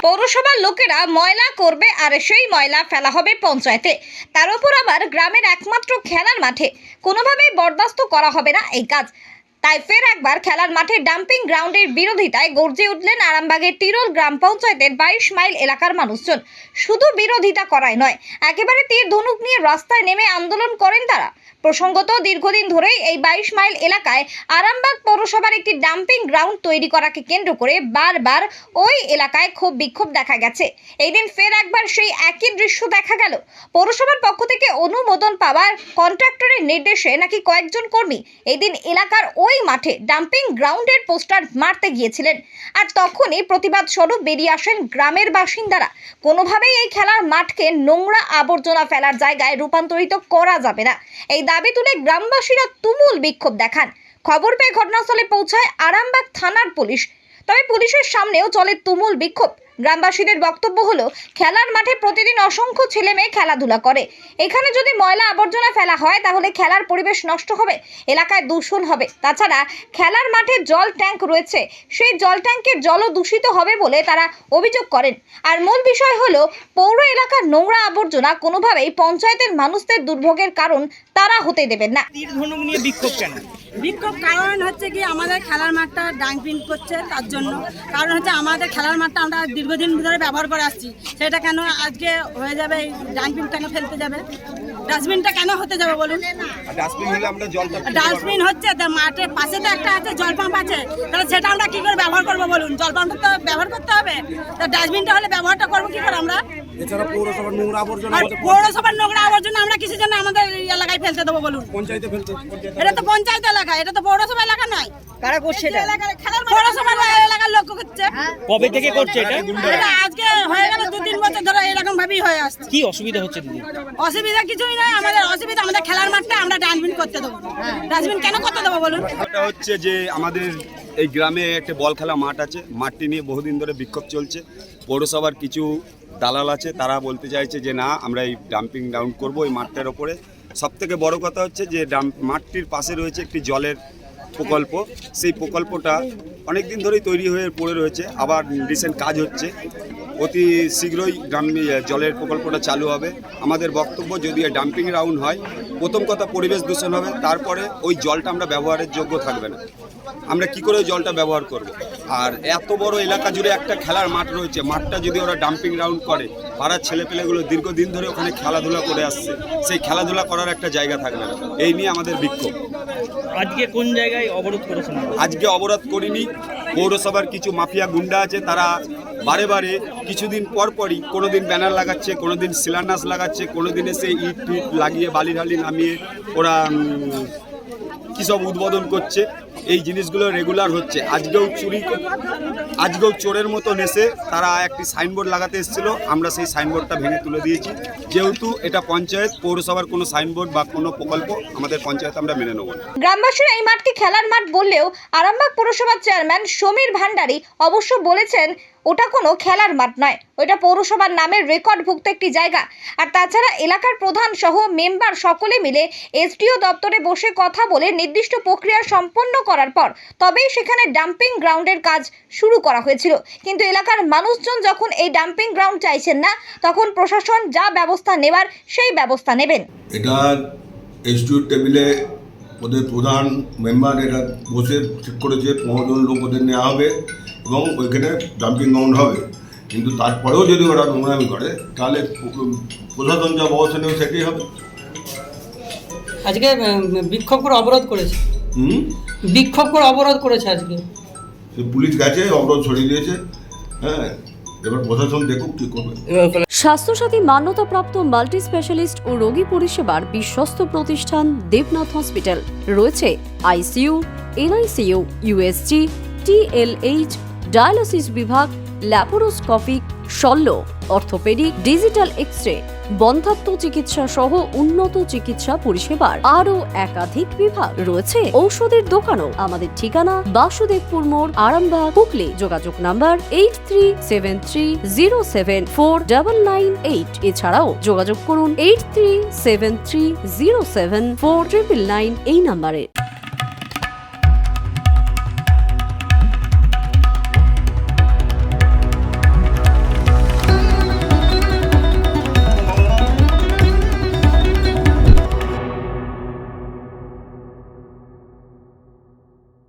পৌরসভার লোকেরা ময়লা করবে আর সেই ময়লা ফেলা হবে পঞ্চায়েতে। তার উপর আবার গ্রামের একমাত্র খেলার মাঠে কোনোভাবেই বরদাস্ত করা হবে না এই কাজ। তাই ফের একবার খেলার মাঠে ডাম্পিং গ্রাউন্ডের বিরোধিতায় গর্জে উঠলেন আরামবাগের টিরোল গ্রাম পঞ্চায়েতের 22 মাইল এলাকার মানুষজন। শুধু বিরোধিতা করাই নয়, একেবারে তীর ধনুক নিয়ে রাস্তায় নেমে আন্দোলন করেন তারা। প্রসঙ্গত, দীর্ঘদিন ধরেই এই 22 মাইল এলাকায় আরামবাগ পৌরসভার একটি ডাম্পিং গ্রাউন্ড তৈরি করাকে কেন্দ্র করে বারবার ওই এলাকায় ক্ষোভ বিক্ষোভ দেখা গেছে। এই দিন ফের একবার সেই একই দৃশ্য দেখা গেল। পৌরসভার পক্ষ থেকে অনুমোদন পাওয়ার কন্ট্রাক্টরের নির্দেশে নাকি কয়েকজন কর্মী এই দিন এলাকার ওই মাঠে ডাম্পিং গ্রাউন্ডের পোস্টার মারতে গিয়েছিলেন। আর তখনই প্রতিবাদ স্বরূপ বেরিয়ে আসেন গ্রামের বাসিন্দারা। কোনোভাবেই এই খেলার মাঠকে নোংরা আবর্জনা ফেলার জায়গায় রূপান্তরিত করা যাবে না, এই দাবি তুলে গ্রামবাসীরা তুমুল বিক্ষোভ দেখান। খবর পেয়ে ঘটনাস্থলে পৌঁছায় আরামবাগ থানার পুলিশ। তবে পুলিশের সামনেও চলে তুমুল বিক্ষোভ। গ্রামবাসীদের বক্তব্য হলো, খেলার মাঠে প্রতিদিন অসংখ্য ছেলে মেয়ে খেলাধুলা করে, এখানে যদি ময়লা আবর্জনা ফেলা হয় তাহলে খেলার পরিবেশ নষ্ট হবে, এলাকায় দূষণ হবে। তাছাড়া খেলার মাঠে জল ট্যাঙ্ক রয়েছে, সেই জল ট্যাঙ্কের জলও দূষিত হবে বলে তারা অভিযোগ করেন। আর মূল বিষয় হলো, পৌর এলাকার নোংরা আবর্জনা কোনোভাবেই পঞ্চায়েতের মানুষদের দুর্ভোগের কারণ তারা হতে দেবেন না। তীর ধনুক নিয়ে বিক্ষোভ কেন? বিক্ষোভ কারণ হচ্ছে কি, আমাদের খেলার মাঠটা ডাম্পিং করছে, তার জন্য। কারণ হচ্ছে আমাদের খেলার মাঠটা আমরা দীর্ঘদিন ধরে ব্যবহার করে আসছি, সেটা কেন আজকে হয়ে যাবে? এই ডাম্পিংটাকে ফেলতে যাবে, ডাস্টবিনটা কেন হতে যাবে বলুন? ডাস্টবিন হচ্ছে মাঠের পাশে তো একটা আছে, জল পাম্প আছে, তাহলে সেটা আমরা কি করে ব্যবহার করবো বলুন? জল পাম্পটা তো ব্যবহার করতে হবে, তা ডাস্টবিনটা হলে ব্যবহারটা করবো কি করে আমরা? এছাড়া পৌরসভার নোংরা আবর্জনা, পৌরসভার নোংরা আবর্জনা আমরা কিসের জন্য আমাদের এলাকায় ফেলতে দেবো বলুন? পঞ্চায়েতে ফেলতে। এটা তো পঞ্চায়েত এলাকা, এটা তো পৌরসভা এলাকা নয়। কারা করছে এটা? পৌরসভার এলাকার লোক করছে। কবে থেকে করছে এটা? এটা আজকে হয়ে গেল 2-3 বছর ধরে এরকম ভাবেই হয়ে আসছে। কি অসুবিধা হচ্ছে দিদি? অসুবিধা কিছুই নয়, আমাদের অসুবিধা আমাদের খেলার মাঠটা আমরা ডাস্টবিন করতে দেবো। ডাস্টবিন কেন করতে দেবো বলুন? এটা হচ্ছে যে আমাদের এই গ্রামে একটা বল খেলা মাঠ আছে, মাঠটি নিয়ে বহুদিন ধরে বিক্ষোভ চলছে। পৌরসভার কিছু দালাল আছে, তারা বলতে চাইছে যে না, আমরা এই ডাম্পিং গ্রাউন্ড করবো এই মাঠটার ওপরে। সবথেকে বড় কথা হচ্ছে যে মাঠটির পাশে রয়েছে একটি জলের প্রকল্প, সেই প্রকল্পটা অনেক দিন ধরেই তৈরি হয়ে পড়ে রয়েছে, আবার রিসেন্ট কাজ হচ্ছে, অতি শীঘ্রই জলের প্রকল্পটা চালু হবে। আমাদের বক্তব্য, যদি ডাম্পিং গ্রাউন্ড হয়, প্রথম কথা পরিবেশ দূষণ হবে, তারপরে ওই জলটা আমরা ব্যবহারের যোগ্য থাকবে না। আমরা কি করে ওই জলটা ব্যবহার করব? আর এত বড় এলাকা জুড়ে একটা খেলার মাঠ রয়েছে, মাঠটা যদি ওরা ডাম্পিং গ্রাউন্ড করে, পাড়ার ছেলেপেলেগুলো দীর্ঘদিন ধরে ওখানে খেলাধুলা করে আসছে, সেই খেলাধুলা করার একটা জায়গা থাকবে না। এই নিয়ে আমাদের বিক্ষোভ। আজকে কোন জায়গায় অবরোধ করেছেন? আজকে অবরোধ করিনি, পৌরসভার কিছু মাফিয়া গুন্ডা আছে, তারা বারে বারে কিছুদিন পরপরই কোনো দিন ব্যানার লাগাচ্ছে, কোনো দিন শিলান্যাস লাগাচ্ছে, কোনো দিন এসে ইট ফিট লাগিয়ে বালি ঢালি নামিয়ে ওরা কী সব উদ্বোধন করছে। এই জিনিসগুলো রেগুলার হচ্ছে। আজকেও চোরের মতো এসে তারা একটি সাইনবোর্ড লাগাতে এসেছিলো, আমরা সেই সাইনবোর্ডটা ভেঙে তুলে দিয়েছি। যেহেতু এটা পঞ্চায়েত, পৌরসভার কোনো সাইনবোর্ড বা কোনো প্রকল্প আমাদের পঞ্চায়েত আমরা মেনে নেব না। গ্রামবাসীরা এই মাঠকে খেলার মাঠ বললেও আরামবাগ পৌরসভার চেয়ারম্যান সমীর ভান্ডারী অবশ্য বলেছেন, ওটা কোনো খেলার মাঠ নয়, ওইটা পৌরসভার নামের রেকর্ডভুক্ত একটি জায়গা। আর তাছাড়া এলাকার প্রধান সহ মেম্বার সকলে মিলে এসডিও দপ্তরে বসে কথা বলে নির্দিষ্ট প্রক্রিয়া সম্পন্ন করার পর তবেই সেখানে ডাম্পিং গ্রাউন্ডের কাজ শুরু করা হয়েছিল। কিন্তু এলাকার মানুষজন যখন এই ডাম্পিং গ্রাউন্ড চাইছেন না, তখন প্রশাসন যা ব্যবস্থা নেবার সেই ব্যবস্থা নেবেন। এটা এসডিও টেবিলে ওদের প্রধান মেম্বার এরা বসে ঠিক করেছে, 15 জন লোক ওদের নেওয়া হবে এবং ওইখানে ডাম্পিং গ্রাউন্ড হবে। কিন্তু তারপরেও যদি ওরা নোংরামি করে, তাহলে প্রশাসন যা ব্যবস্থা নেবে সেটাই হবে। আজকে বিক্ষোভ করে অবরোধ করেছে। বিক্ষোভ করে অবরোধ করেছে আজকে। পুলিশ গেছে, অবরোধ সরিয়ে দিয়েছে। হ্যাঁ, এবার প্রশাসন দেখুক কি করবে। স্বাস্থ্যসাথী মান্যতাপ্রাপ্ত মাল্টি স্পেশালিস্ট ও রোগী পরিষেবার বিশ্বস্ত প্রতিষ্ঠান দেবনাথ হসপিটাল। রয়েছে ICU, NICU, USG, TLH, dialysis বিভাগ, ল্যাপারোস্কোপিক, শল্য, অর্থোপেডিক, ডিজিটাল এক্স-রে, বন্ধ্যাত্ব চিকিৎসা সহ উন্নত চিকিৎসা পরিষেবার আরও একাধিক বিভাগ রয়েছে। ঔষধের দোকানও। আমাদের ঠিকানা বাসুদেবপুর মোড়, আরামবাগ, হুগলি। যোগাযোগ নাম্বার 8373074998। এছাড়াও যোগাযোগ করুন 8373074999 এই নাম্বারে।